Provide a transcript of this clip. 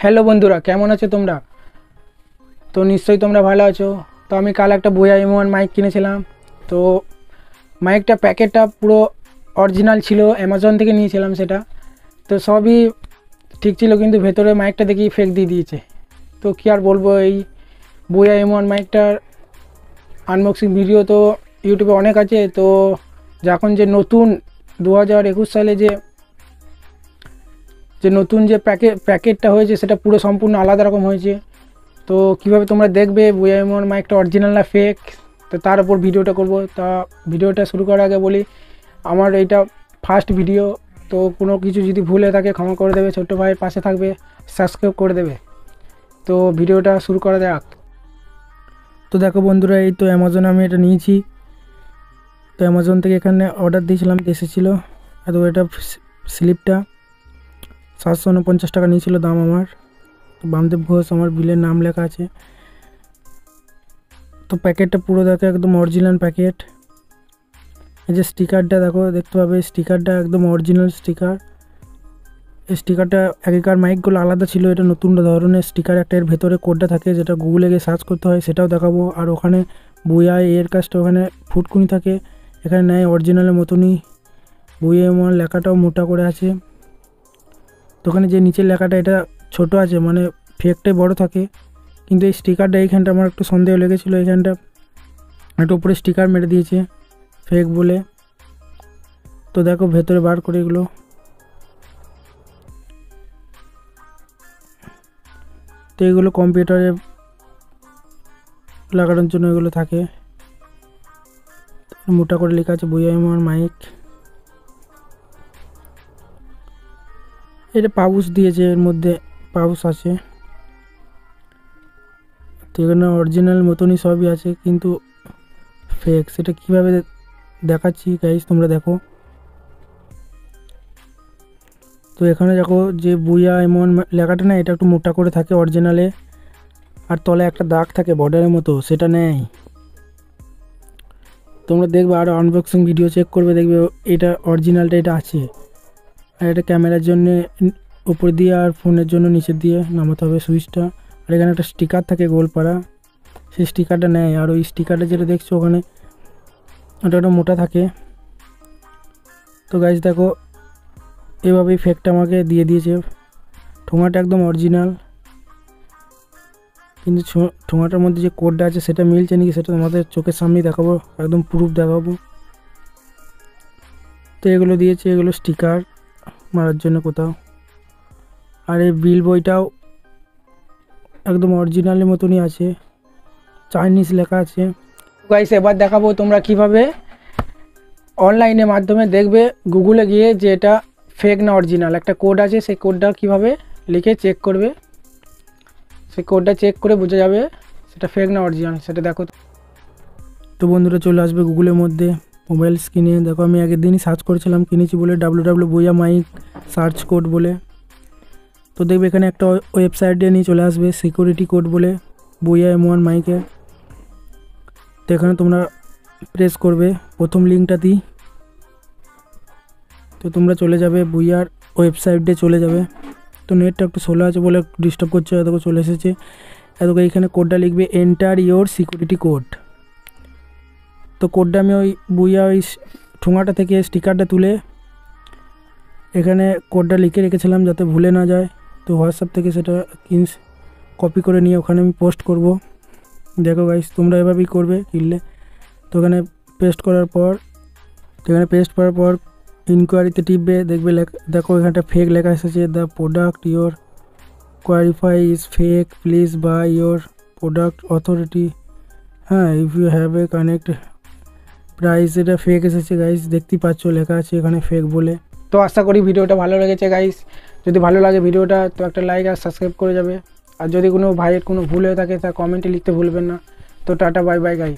Hello বন্ধুরা, কেমন আছো তোমরা? তো নিশ্চয়ই তোমরা ভালো আছো। তো আমি কাল একটা বোয়া M1 মাইক কিনেছিলাম। তো মাইকটা প্যাকেটটা পুরো অরিজিনাল ছিল, অ্যামাজন থেকে নিয়েছিলাম সেটা। তো সবই ঠিক ছিল, কিন্তু ভেতরে মাইকটা দেখি ফেক দিয়ে দিয়েছে। তো কী আর বলবো, এই বোয়া M1 মাইকটার আনবক্সিং ভিডিও তো ইউটিউবে অনেক আছে। তো যখন যে নতুন 2021 সালে যে নতুন যে প্যাকেটটা হয়েছে সেটা পুরো সম্পূর্ণ আলাদা রকম হয়েছে। তো কিভাবে তোমরা দেখবে বোয়া M1 মাইকটা অরিজিনাল না ফেক, তো তার উপর ভিডিওটা করব। তা ভিডিওটা শুরু করার আগে বলি, আমার এইটা ফার্স্ট ভিডিও, তো কোনো কিছু যদি ভুল হয়ে থাকে ক্ষমা করে দেবে, ছোট্ট ভাইয়ের পাশে থাকবে, সাবস্ক্রাইব করে দেবে। তো ভিডিওটা শুরু করা যাক। তো দেখো বন্ধুরা, এই তো অ্যামাজনে আমি এটা নিয়েছি। তো অ্যামাজন থেকে এখানে অর্ডার দিয়েছিলাম, এসেছিলো। আর তো এটা স্লিপটা 749 টাকা নিয়েছিল দাম আমার। তো বামদেব ঘোষ আমার বিলের নাম লেখা আছে। তো প্যাকেটটা পুরো দেখো একদম অরিজিনাল প্যাকেট। এই যে স্টিকারটা দেখো, দেখতে পাবে স্টিকারটা একদম অরিজিনাল স্টিকার। এই স্টিকারটা আগেকার মাইকগুলো আলাদা ছিল, এটা নতুন ধরনের স্টিকার একটা। এর ভেতরে কোডটা থাকে, যেটা গুগলে গিয়ে সার্চ করতে হয়, সেটাও দেখাবো। আর ওখানে বোয়া এর কাজটা ওখানে ফুটকুনি থাকে, এখানে নেয় অরিজিনালের মতনই। বোয়া M1 লেখাটাও মোটা করে আছে। তো ওখানে যে নিচের লেখাটা এটা ছোট আছে, মানে ফেকটাই বড় থাকে। কিন্তু এই স্টিকারটা এইখানটা আমার একটু সন্দেহ লেগেছিলো, এইখানটা একটা উপরে স্টিকার মেরে দিয়েছে ফেক বলে। তো দেখো ভেতরে বার করে এগুলো। তো এগুলো কম্পিউটারে লাগানোর জন্য এগুলো থাকে। মোটা করে লেখা আছে বোয়া M1 মাইক। এটা পাউচ দিয়েছে, এর মধ্যে পাউচ আছে। তো এখানে অরিজিনাল মতনই সবই আছে, কিন্তু ফেক। সেটা কীভাবে দেখাচ্ছি গাইস, তোমরা দেখো। তো এখানে দেখো যে বোয়া M1 লেখাটা না, এটা একটু মোটা করে থাকে অরিজিনালে। আর তলে একটা দাগ থাকে বর্ডারের মতো, সেটা নেই। তোমরা দেখবে আর আনবক্সিং ভিডিও চেক করবে, দেখবে এটা অরিজিনালটা এটা আছে। আর এটা ক্যামেরার জন্য উপর দিয়ে, আর ফোনের জন্য নিচের দিয়ে নামাতে হবে সুইচটা। আর এখানে একটা স্টিকার থাকে গোলপাড়া, সেই স্টিকারটা নেয়। আর ওই স্টিকারটা যেটা দেখছো ওখানে, ওটা একটা মোটা থাকে। তো গাইস দেখো, এভাবেই ফেকটা আমাকে দিয়ে দিয়েছে। ঠোঙাটা একদম অরিজিনাল, কিন্তু ঠোঙাটার মধ্যে যে কোডটা আছে সেটা মিলছে নাকি সেটা তোমাদের চোখের সামনেই দেখাবো, একদম প্রুফ দেখাবো। তো এগুলো দিয়েছে, এগুলো স্টিকার মারার জন্য কোথাও। আর এই বিল বইটাও একদম অরিজিনালের মতনই আছে, চাইনিজ লেখা আছে। গাইস এবার দেখাবো তোমরা কিভাবে অনলাইনের মাধ্যমে দেখবে গুগলে গিয়ে যে এটা ফেক না অরিজিনাল। একটা কোড আছে, সেই কোডটা কিভাবে লিখে চেক করবে, সেই কোডটা চেক করে বোঝা যাবে সেটা ফেক না অরিজিনাল, সেটা দেখো। তো বন্ধুরা চলে আসবে গুগলের মধ্যে, মোবাইল স্ক্রিনে। দেখো আমি আগের দিনই সার্চ করেছিলাম, কিনেছি বলে, www বোয়া মাইক সার্চ কোড বলে। তো দেখবে এখানে একটা ওয়েবসাইটে নিয়ে চলে আসবে, সিকিউরিটি কোড বলে বোয়া M1 মাইকের। তো এখানে তোমরা প্রেস করবে প্রথম লিঙ্কটা দিই। তো তোমরা চলে যাবে বোয়ার ওয়েবসাইটে চলে যাবে। তো নেটটা একটু স্লো আছে বলে ডিস্টার্ব করছে, এতক্ষণ চলে এসেছে। এতক্ষণ এইখানে কোডটা লিখবে, এন্টার ইওর সিকিউরিটি কোড। তো কোডটা আমি ওই বোয়া ওই ঠোঙাটা থেকে স্টিকারটা তুলে এখানে কোডটা লিখে রেখেছিলাম যাতে ভুলে না যায়। তো হোয়াটসঅ্যাপ থেকে সেটা কপি করে নিয়ে ওখানে আমি পোস্ট করব। দেখো গাইস, তোমরা এভাবেই করবে কিনলে। তো এখানে পেস্ট করার পর, ইনকোয়ারিতে টিপবে, দেখবে দেখো এখানটা ফেক লেখা এসেছে, the product your qualify is fake, please buy your product authority. হ্যাঁ, if you have a connect price, এটা ফেক এসেছে গাইস, দেখতেই পাচ্ছ লেখা আছে এখানে ফেক বলে। তো আশা করি ভিডিওটা ভালো লেগেছে গাইস। যদি ভালো লাগে ভিডিওটা, তো একটা লাইক আর সাবস্ক্রাইব করে যাবে। আর যদি কোনো ভাইয়ের কোনো ভুল হয়ে থাকে তা কমেন্টে লিখতে ভুলবেন না। তো টাটা, বাই বাই গাইস।